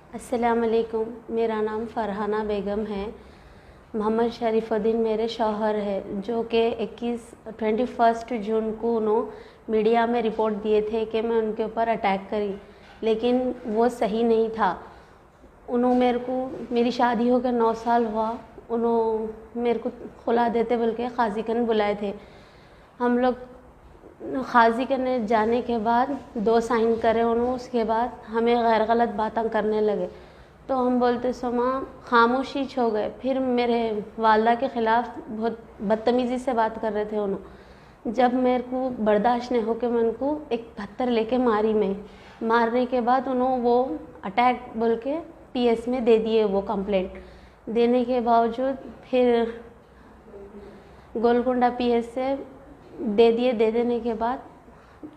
अस्सलाम वालेकुम। मेरा नाम फ़रहाना बेगम है। मोहम्मद शरीफ़ुद्दीन मेरे शौहर है, जो कि 21 जून को उन्होंने मीडिया में रिपोर्ट दिए थे कि मैं उनके ऊपर अटैक करी, लेकिन वो सही नहीं था। उन्होंने मेरे को, मेरी शादी होकर 9 साल हुआ, उन्होंने मेरे को खुला देते बल्कि काजी कन बुलाए थे। हम लोग काजी करने जाने के बाद 2 साइन करे उन्होंने, उसके बाद हमें गैर गलत बातें करने लगे, तो हम बोलते समा खामोशी हो गए। फिर मेरे वालदा के ख़िलाफ़ बहुत बदतमीज़ी से बात कर रहे थे उन्होंने। जब मेरे को बर्दाश्त नहीं हो के मैं उनको एक पत्थर लेके मारी। मैं मारने के बाद उन्होंने वो अटैक बोल के PS में दे दिए। वो कंप्लेंट देने के बावजूद फिर गोलकुंडा PS से दे दिए। दे देने के बाद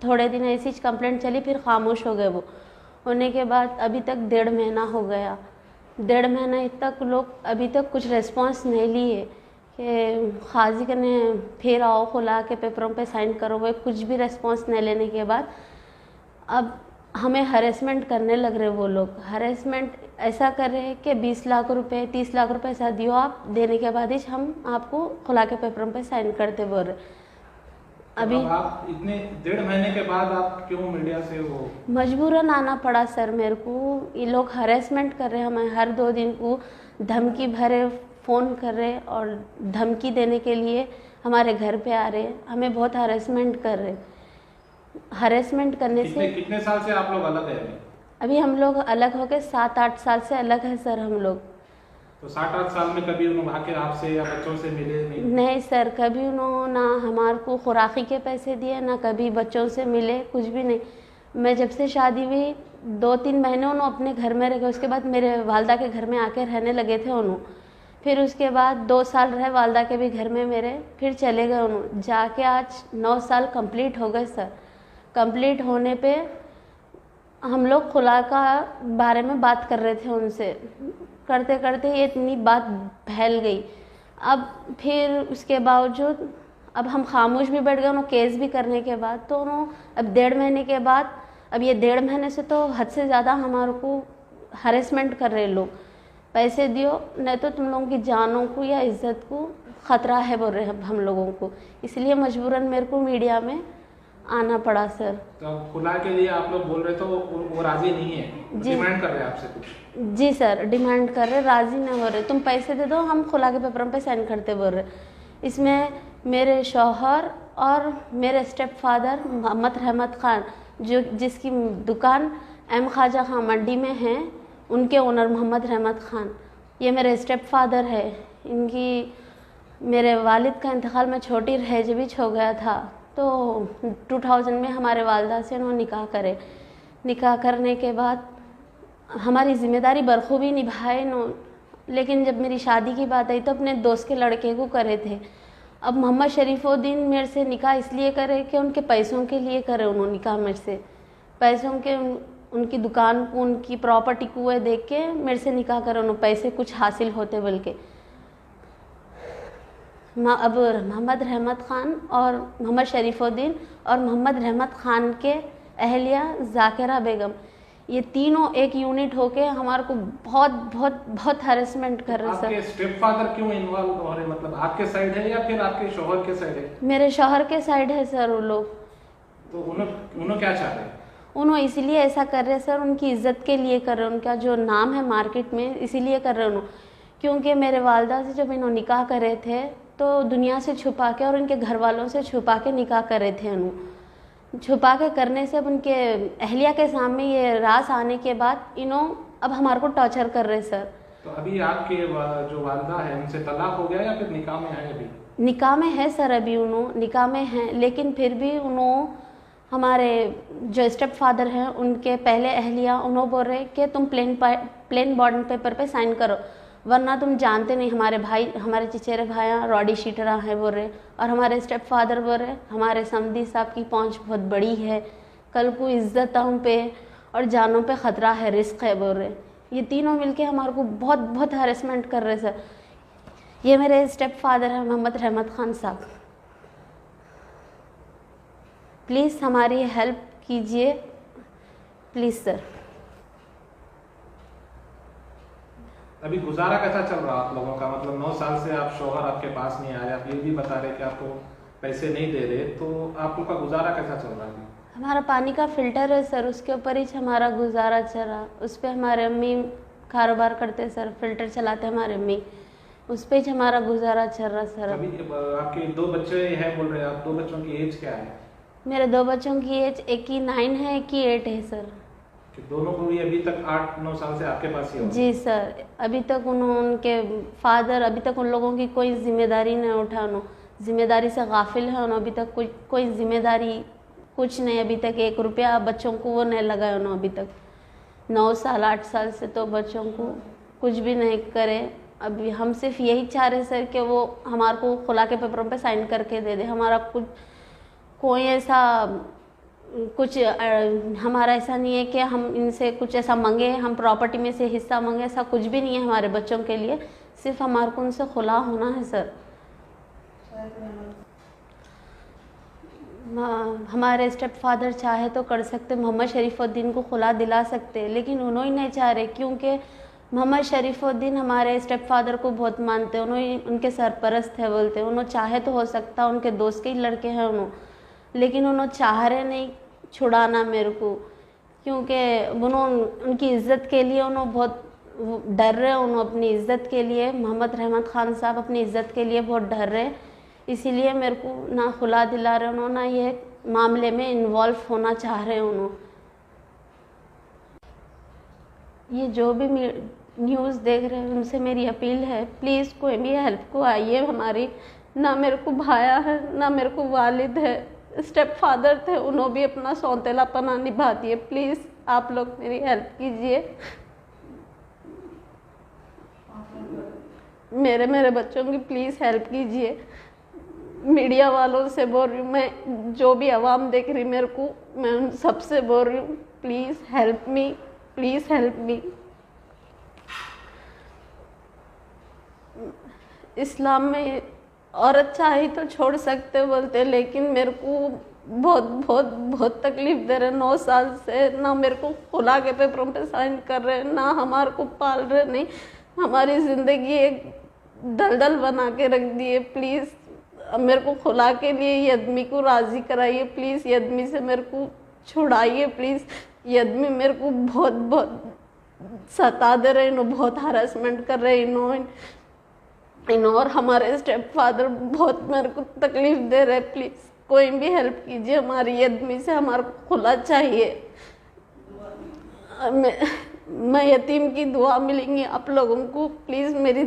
थोड़े दिन ऐसी कंप्लेंट चली, फिर खामोश हो गए। वो होने के बाद अभी तक 1.5 महीना हो गया। 1.5 महीना तक लोग अभी तक कुछ रिस्पांस नहीं लिए कि काजी करने फिर आओ, खुला के पेपरों पे साइन करो। वो कुछ भी रिस्पांस नहीं लेने के बाद अब हमें हरेसमेंट करने लग रहे। वो लोग हरेसमेंट ऐसा कर रहे हैं कि 20 लाख रुपए 30 लाख रुपए ऐसा दियो आप, देने के बाद ही हम आपको खुला के पेपरों पे साइन करते बोल रहे। अभी तो आप इतने 1.5 महीने के बाद आप क्यों मीडिया से वो मजबूरन आना पड़ा सर मेरे को। ये लोग हरेसमेंट कर रहे हैं हमें, हर 2 दिन को धमकी भरे फ़ोन कर रहे और धमकी देने के लिए हमारे घर पे आ रहे। हमें बहुत हरेसमेंट कर रहे। हरेसमेंट करने से कितने साल से आप लोग अलग हैं? अभी हम लोग अलग हो गए 7-8 साल से अलग है सर हम लोग। तो 7-8 साल में कभी उन्होंने आके आपसे या बच्चों से मिले नहीं सर, कभी उन्होंने ना हमारे को खुराकी के पैसे दिए, ना कभी बच्चों से मिले, कुछ भी नहीं। मैं जब से शादी हुई 2-3 महीने उन्होंने अपने घर में रह गए। उसके बाद मेरे वालदा के घर में आके रहने लगे थे उन्होंने। फिर उसके बाद 2 साल रहे वालदा के भी घर में मेरे, फिर चले गए उन्होंने। जाके आज 9 साल कंप्लीट हो गए सर। कंप्लीट होने पे हम लोग खुला का बारे में बात कर रहे थे उनसे, करते करते ये इतनी बात फैल गई। अब फिर उसके बावजूद अब हम खामोश भी बैठ गए। उन्होंने केस भी करने के बाद तो उन्होंने अब 1.5 महीने के बाद, अब ये 1.5 महीने से तो हद से ज़्यादा हमारे को हरेसमेंट कर रहे लोग। पैसे दियो नहीं तो तुम लोगों की जानों को या इज्जत को ख़तरा है बोल रहे हैं हम लोगों को। इसलिए मजबूरन मेरे को मीडिया में आना पड़ा सर। तो खुला के लिए आप लोग बोल रहे तो वो राजी नहीं है, डिमांड कर रहे हैं आपसे कुछ? जी सर, डिमांड कर रहे, राज़ी नहीं हो रहे। तुम पैसे दे दो, हम खुला के पेपरों पे साइन करते बोल रहे। इसमें मेरे शौहर और मेरे स्टेप फादर मोहम्मद रहमत ख़ान, जो जिसकी दुकान M ख्वाजा खां मंडी में है, उनके ओनर मोहम्मद रहमत ख़ान, ये मेरे स्टेप फादर है। इनकी मेरे वालिद का इंतकाल में छोटी रह हो गया था, तो 2000 में हमारे वालदा से उन्होंने निकाह करे। निकाह करने के बाद हमारी ज़िम्मेदारी बखूबी निभाए नो, लेकिन जब मेरी शादी की बात आई तो अपने दोस्त के लड़के को करे थे। अब मोहम्मद शरीफ़ुद्दीन मेरे से निकाह इसलिए करे कि उनके पैसों के लिए करे उन्होंने निकाह मेरे से। पैसों के उनकी दुकान को, उनकी प्रॉपर्टी को वे देख के मेरे से निकाह करे उन्होंने, पैसे कुछ हासिल होते बल्कि। अब मोहम्मद रहमत ख़ान और मोहम्मद शरीफ़ुद्दीन और मोहम्मद रहमत ख़ान के अहलिया ज़ाकिरा बेगम, ये तीनों एक यूनिट होके हमारे को बहुत बहुत बहुत हरेसमेंट कर रहे सर। आपके स्टेप फादर क्यों इन्वॉल्व हो रहे, मतलब आपके साइड है या फिर आपके शौहर के साइड है? मेरे शौहर के साइड है सर वो लोग। तो उन्होंने क्या चाह रहे हैं? उन्होंने इसीलिए ऐसा कर रहे सर, उनकी इज्जत के लिए कर रहे, उनका जो नाम है मार्केट में, इसीलिए कर रहे उन्होंने। क्योंकि मेरे वालदा से जब इन्होंने निकाह करे थे तो दुनिया से छुपा के और उनके घर वालों से छुपा के निकाह करे थे उन्होंने। छुपा के करने से अब उनके अहलिया के सामने ये राज आने के बाद इन्हों अब हमारे को टॉर्चर कर रहे सर। तो अभी आपके जो वालदा है उनसे तलाक हो गया या फिर निकाह में है? अभी निकाह में है सर, अभी उन्होंने निकाह में हैं, लेकिन फिर भी उन्होंने हमारे जो स्टेप फादर हैं उनके पहले अहलिया उन्होंने बोल रहे कि तुम प्लेन बॉन्ड पेपर पे साइन करो, वरना तुम जानते नहीं हमारे भाई, हमारे चचेरे भाइयाँ रॉडी शीटरा हैं बोल रहे। और हमारे स्टेप फादर बोल रहे हमारे समधी साहब की पहुंच बहुत बड़ी है, कल को इज्जतों पे और जानों पे ख़तरा है, रिस्क है बोल रहे। ये तीनों मिलके हमारे को बहुत बहुत हरेसमेंट कर रहे सर। ये मेरे स्टेप फादर हैं मोहम्मद रहमत ख़ान साहब, प्लीज़ हमारी हेल्प कीजिए प्लीज़ सर। अभी गुजारा कैसा चल रहा आप लोगों का? मतलब 9 साल से आप शौहर आपके पास नहीं आ रहे, आप ये भी बता रहे कि आपको पैसे नहीं दे रहे, तो आप लोग का गुजारा कैसा चल रहा है? हमारा पानी का फिल्टर है सर, उसके ऊपर ही हमारा गुजारा चला। उस पर हमारे अम्मी कारोबार करते सर, फिल्टर चलाते हमारे अम्मी, उस पर ही हमारा गुजारा चल रहा सर। अभी आपके 2 बच्चे हैं बोल रहे हैं आप, 2 बच्चों की एज क्या है? मेरे 2 बच्चों की एज, एक की 9 है, एक की 8 है सर। कि दोनों को भी अभी तक 8-9 साल से आपके पास ही हो? जी सर, अभी तक उनके फादर अभी तक उन लोगों की कोई जिम्मेदारी नहीं उठा, जिम्मेदारी से गाफिल है। अभी तक कोई जिम्मेदारी कुछ नहीं, अभी तक 1 रुपया बच्चों को वो नहीं लगाया उन्होंने अभी तक। 9 साल 8 साल से तो बच्चों को कुछ भी नहीं करे। अभी हम सिर्फ यही चाह रहे सर कि वो हमारे को खुला के पेपरों पे साइन करके दे दे। हमारा कुछ कोई ऐसा कुछ हमारा ऐसा नहीं है कि हम इनसे कुछ ऐसा मांगे, हम प्रॉपर्टी में से हिस्सा मांगे, ऐसा कुछ भी नहीं है हमारे बच्चों के लिए। सिर्फ हमारे को उनसे खुला होना है सर। हमारे स्टेप फादर चाहे तो कर सकते, मोहम्मद शरीफुद्दीन को खुला दिला सकते, लेकिन उन्होंने नहीं चाह रहे, क्योंकि मोहम्मद शरीफुद्दीन हमारे स्टेप फादर को बहुत मानते हैं, उन्होंने उनके सरपरस्त है बोलते हैं। उन्होंने चाहे तो हो सकता, उनके दोस्त के ही लड़के हैं उन्होंने, लेकिन उन्होंने चाह रहे नहीं छुड़ाना मेरे को, क्योंकि उन्होंने उनकी इज़्ज़त के लिए उन्होंने बहुत डर रहे, उन्होंने अपनी इज़्ज़त के लिए, मोहम्मद रहमत ख़ान साहब अपनी इज़्ज़त के लिए बहुत डर रहे, इसीलिए मेरे को ना खुला दिला रहे उन्होंने, ना ये मामले में इन्वॉल्व होना चाह रहे उन्होंने। ये जो भी न्यूज़ देख रहे हैं उनसे मेरी अपील है, प्लीज़ कोई भी हेल्प को आइए हमारी। ना मेरे को भाया है, ना मेरे को वालिद है, स्टेप फादर थे, उन्होंने भी अपना सौतेलापना निभा दिए। प्लीज़ आप लोग मेरी हेल्प कीजिए, मेरे बच्चों की प्लीज़ हेल्प कीजिए। मीडिया वालों से बोल रही हूँ मैं, जो भी आवाम देख रही मेरे को, मैं उन सबसे बोल रही हूँ, please help me, please help me. इस्लाम में औरत चाहे तो छोड़ सकते बोलते, लेकिन मेरे को बहुत बहुत बहुत तकलीफ दे रहे। 9 साल से ना मेरे को खुला के पेपरों पे साइन कर रहे, ना हमारे को पाल रहे, नहीं हमारी ज़िंदगी एक दलदल बना के रख दिए। प्लीज़ मेरे को खुला के लिए ये आदमी को राज़ी कराइए, प्लीज़ ये आदमी से मेरे को छुड़ाइए, प्लीज़। ये आदमी मेरे को बहुत बहुत सता दे रहे, इन्हों बहुत हरासमेंट कर रहे, इन्हों और हमारे स्टेप फादर बहुत मेरे को तकलीफ दे रहे। प्लीज़ कोई भी हेल्प कीजिए हमारी, ये आदमी से हमारे को खुला चाहिए। मैं यतीम की दुआ मिलेंगी आप लोगों को, प्लीज़ मेरी